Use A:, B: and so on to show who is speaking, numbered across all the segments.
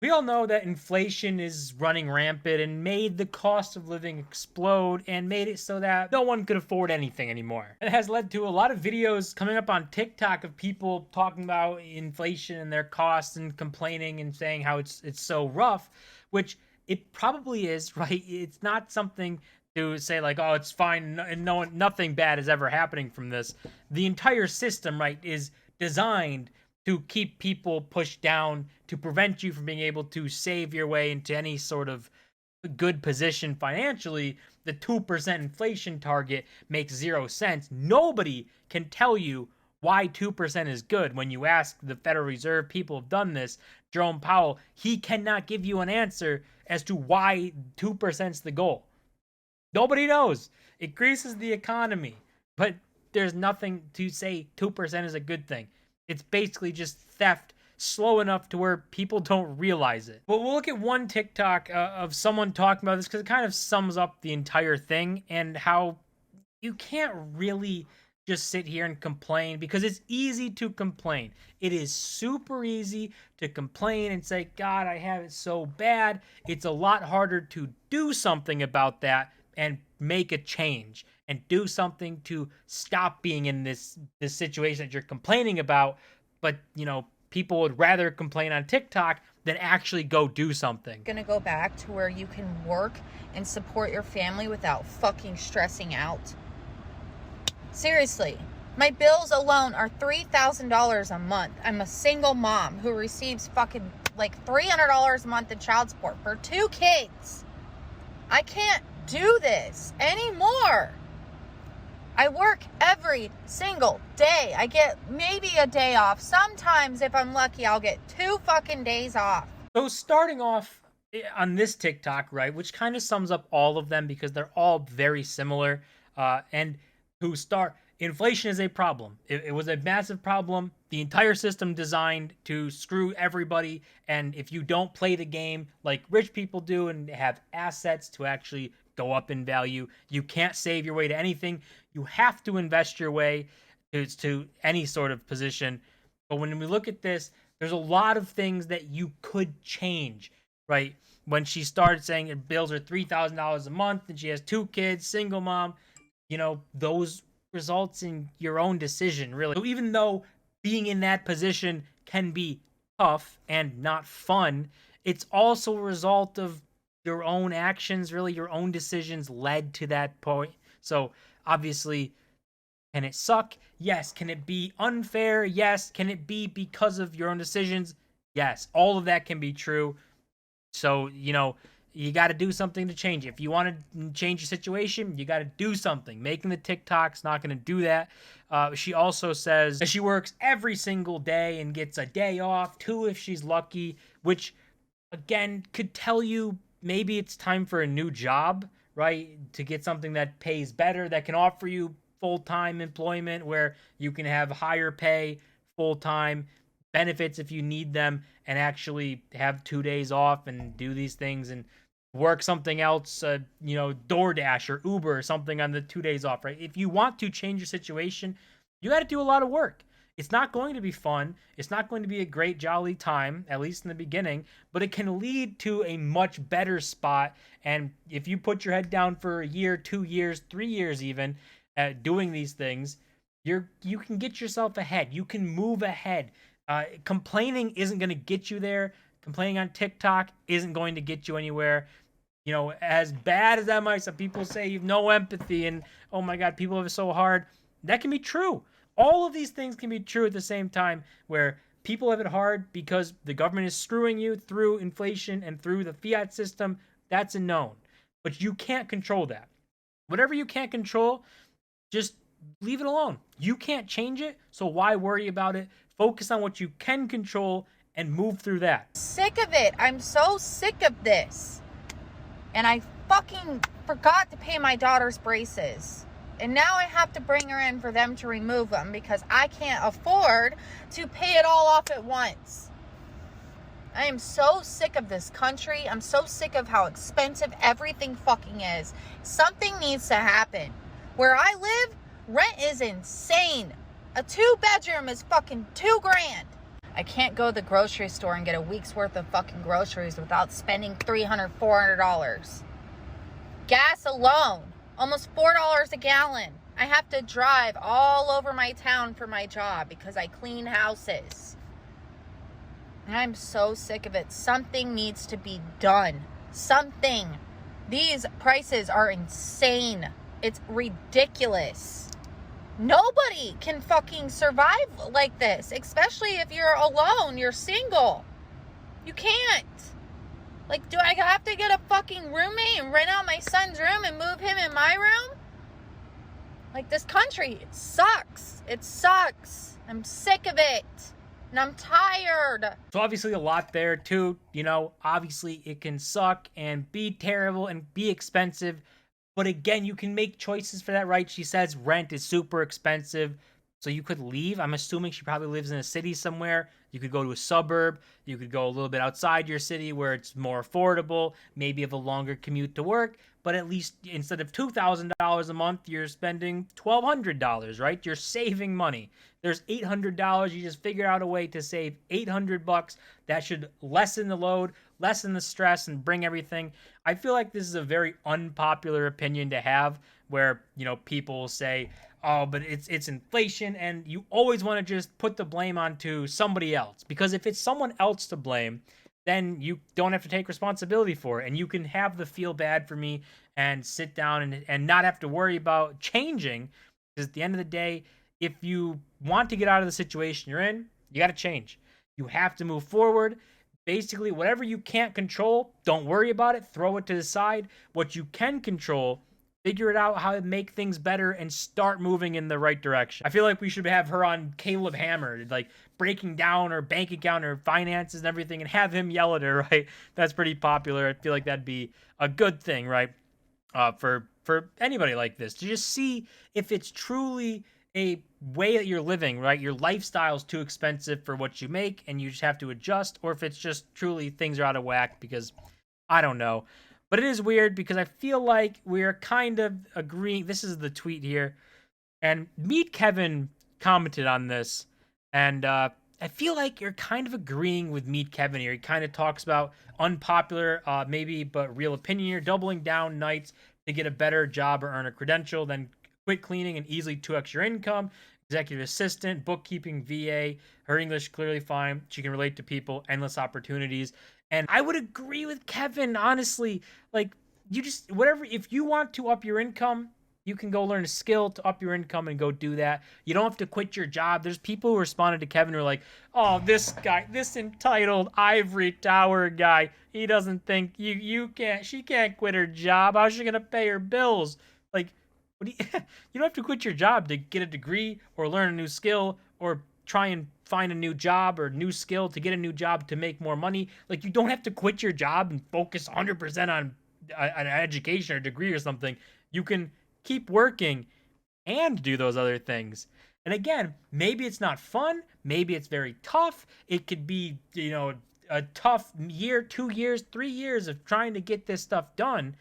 A: We all know that inflation is running rampant and made the cost of living explode and made it so that no one could afford anything anymore. It has led to a lot of videos coming up on TikTok of people talking about inflation and their costs and complaining and saying how it's so rough, which it probably is, right? It's not something to say like, oh, it's fine and nothing bad is ever happening from this. The entire system, right, is designed to keep people pushed down, to prevent you from being able to save your way into any sort of good position financially. The 2% inflation target makes zero sense. Nobody can tell you why 2% is good. When you ask the Federal Reserve, people have done this. Jerome Powell, he cannot give you an answer as to why 2% is the goal. Nobody knows. It increases the economy, but there's nothing to say 2% is a good thing. It's basically just theft slow enough to where people don't realize it. But we'll look at one TikTok of someone talking about this because it kind of sums up the entire thing and how you can't really just sit here and complain because it's easy to complain. It is super easy to complain and say, God, I have it so bad. It's a lot harder to do something about that and make a change and do something to stop being in this situation that you're complaining about. But, people would rather complain on TikTok than actually go do something.
B: Gonna go back to where you can work and support your family without fucking stressing out. Seriously, my bills alone are $3,000 a month. I'm a single mom who receives fucking like $300 a month in child support for 2 kids. I can't do this anymore. I work every single day. I get maybe a day off. Sometimes, if I'm lucky, I'll get 2 fucking days off.
A: So starting off on this TikTok, right, which kind of sums up all of them because they're all very similar. And to start, inflation is a problem. It was a massive problem. The entire system designed to screw everybody. And if you don't play the game like rich people do and have assets to actually go up in value, you can't save your way to anything. You have to invest your way to any sort of position. But when we look at this, there's a lot of things that you could change, right? When she started saying her bills are $3,000 a month and she has 2 kids, single mom, those results in your own decision, really. So even though being in that position can be tough and not fun, it's also a result of your own actions, really your own decisions led to that point. So obviously, can it suck? Yes. Can it be unfair? Yes. Can it be because of your own decisions? Yes. All of that can be true. So, you got to do something to change it. If you want to change your situation, you got to do something. Making the TikTok's not going to do that. She also says that she works every single day and gets a day off, 2 if she's lucky, which, again, could tell you maybe it's time for a new job, right? To get something that pays better, that can offer you full-time employment where you can have higher pay, full-time benefits if you need them, and actually have 2 days off and do these things and work something else, DoorDash or Uber or something on the 2 days off, right? If you want to change your situation, you got to do a lot of work. It's not going to be fun. It's not going to be a great, jolly time, at least in the beginning, but it can lead to a much better spot. And if you put your head down for a year, 2 years, 3 years even, at doing these things, you can get yourself ahead. You can move ahead. Complaining isn't going to get you there. Complaining on TikTok isn't going to get you anywhere. As bad as that might, some people say you've no empathy and, oh my God, people have it so hard. That can be true. All of these things can be true at the same time, where people have it hard because the government is screwing you through inflation and through the fiat system. That's a known. But you can't control that. Whatever you can't control, just leave it alone. You can't change it, so why worry about it? Focus on what you can control and move through that.
B: Sick of it. I'm so sick of this. And I fucking forgot to pay my daughter's braces. And now I have to bring her in for them to remove them because I can't afford to pay it all off at once. I am so sick of this country. I'm so sick of how expensive everything fucking is. Something needs to happen. Where I live, rent is insane. A 2-bedroom is fucking $2,000. I can't go to the grocery store and get a week's worth of fucking groceries without spending $300, $400. Gas alone, almost $4 a gallon. I have to drive all over my town for my job because I clean houses. And I'm so sick of it. Something needs to be done. Something. These prices are insane. It's ridiculous. Nobody can fucking survive like this, especially if you're alone, you're single. You can't. Like, do I have to get a fucking roommate and rent out my son's room and move him in my room? Like, this country, it sucks. It sucks. I'm sick of it. And I'm tired.
A: So obviously a lot there too. You know, obviously it can suck and be terrible and be expensive. But again, you can make choices for that, right? She says rent is super expensive. So you could leave. I'm assuming she probably lives in a city somewhere. You could go to a suburb. You could go a little bit outside your city where it's more affordable. Maybe have a longer commute to work. But at least instead of $2,000 a month, you're spending $1,200, right? You're saving money. There's $800. You just figure out a way to save $800. That should lessen the load, lessen the stress, and bring everything. I feel like this is a very unpopular opinion to have where, you know, people say, oh, but it's inflation, and you always want to just put the blame onto somebody else. Because if it's someone else to blame, then you don't have to take responsibility for it. And you can have the feel bad for me and sit down and not have to worry about changing. Because at the end of the day, if you want to get out of the situation you're in, you got to change. You have to move forward. Basically, whatever you can't control, don't worry about it. Throw it to the side. What you can control, figure it out how to make things better and start moving in the right direction. I feel like we should have her on Caleb Hammer, like breaking down her bank account, her finances and everything, and have him yell at her, right? That's pretty popular. I feel like that'd be a good thing, right? For anybody like this, to just see if it's truly a way that you're living, right? Your lifestyle's too expensive for what you make and you just have to adjust, or if it's just truly things are out of whack, because I don't know. But it is weird because I feel like we're kind of agreeing. This is the tweet here. And Meet Kevin commented on this. And I feel like you're kind of agreeing with Meet Kevin here. He kind of talks about unpopular, maybe, but real opinion here. Doubling down nights to get a better job or earn a credential, then quit cleaning and easily 2x your income. Executive assistant, bookkeeping, VA. Her English clearly fine. She can relate to people. Endless opportunities. And I would agree with Kevin, honestly. Like, you just, whatever, if you want to up your income, you can go learn a skill to up your income and go do that. You don't have to quit your job. There's people who responded to Kevin who are like, oh, this guy, this entitled ivory tower guy, he doesn't think she can't quit her job. How's she going to pay her bills? Like, what do you, you don't have to quit your job to get a degree or learn a new skill or try and find a new job or new skill to get a new job to make more money. Like, you don't have to quit your job and focus 100% on an education or degree or something. You can keep working and do those other things. And again, maybe it's not fun. Maybe it's very tough. It could be, you know, a tough year, 2 years, 3 years of trying to get this stuff done.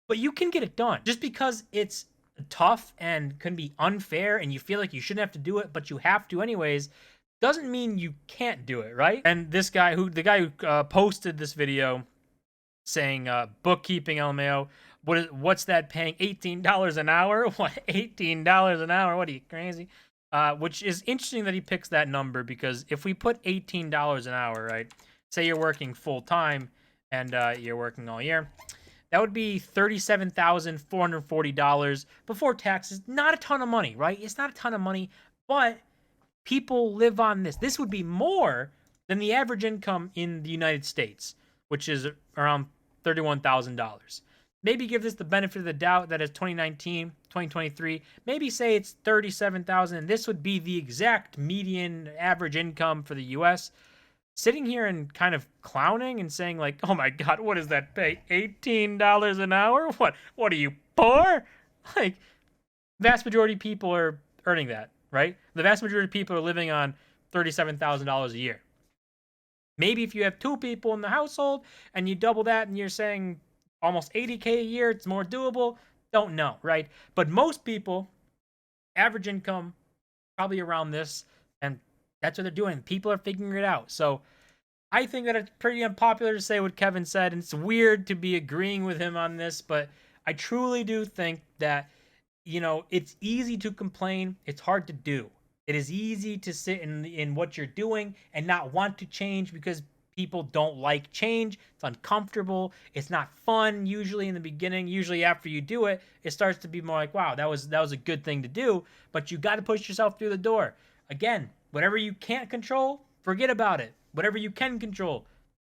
A: But you can get it done. Just because it's tough and can be unfair and you feel like you shouldn't have to do it, but you have to anyways, doesn't mean you can't do it, right? And this guy the guy who posted this video saying bookkeeping LMAO, what's that paying $18 an hour? What, $18 an hour? What, are you crazy? Which is interesting that he picks that number, because if we put $18 an hour, right? Say you're working full time and you're working all year, that would be $37,440 before taxes. Not a ton of money, right? It's not a ton of money, but people live on this. This would be more than the average income in the United States, which is around $31,000. Maybe give this the benefit of the doubt that it's 2019, 2023. Maybe say it's $37,000, and this would be the exact median average income for the U.S. Sitting here and kind of clowning and saying like, oh my God, what does that pay? $18 an hour? What are you, poor? Like, vast majority of people are earning that, right? The vast majority of people are living on $37,000 a year. Maybe if you have 2 people in the household and you double that and you're saying almost $80K a year, it's more doable. Don't know, right? But most people, average income, probably around this, and That's what they're doing. People are figuring it out. So I think that it's pretty unpopular to say what Kevin said, and it's weird to be agreeing with him on this, but I truly do think that, it's easy to complain, it's hard to do. It is easy to sit in what you're doing and not want to change because people don't like change. It's uncomfortable. It's not fun usually in the beginning. Usually after you do it, it starts to be more like, wow, that was a good thing to do, but you got to push yourself through the door. Again, whatever you can't control, forget about it. Whatever you can control,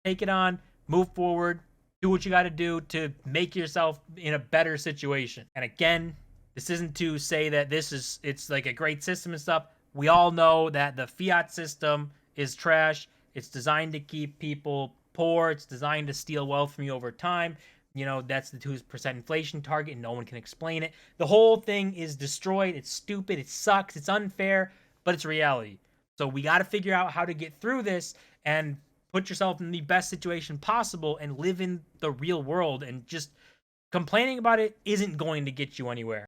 A: take it on, move forward, do what you got to do to make yourself in a better situation. And again, this isn't to say that it's like a great system and stuff. We all know that the fiat system is trash. It's designed to keep people poor. It's designed to steal wealth from you over time. That's the 2% inflation target, and no one can explain it. The whole thing is destroyed. It's stupid. It sucks. It's unfair, but it's reality. So we got to figure out how to get through this and put yourself in the best situation possible and live in the real world. And just complaining about it isn't going to get you anywhere.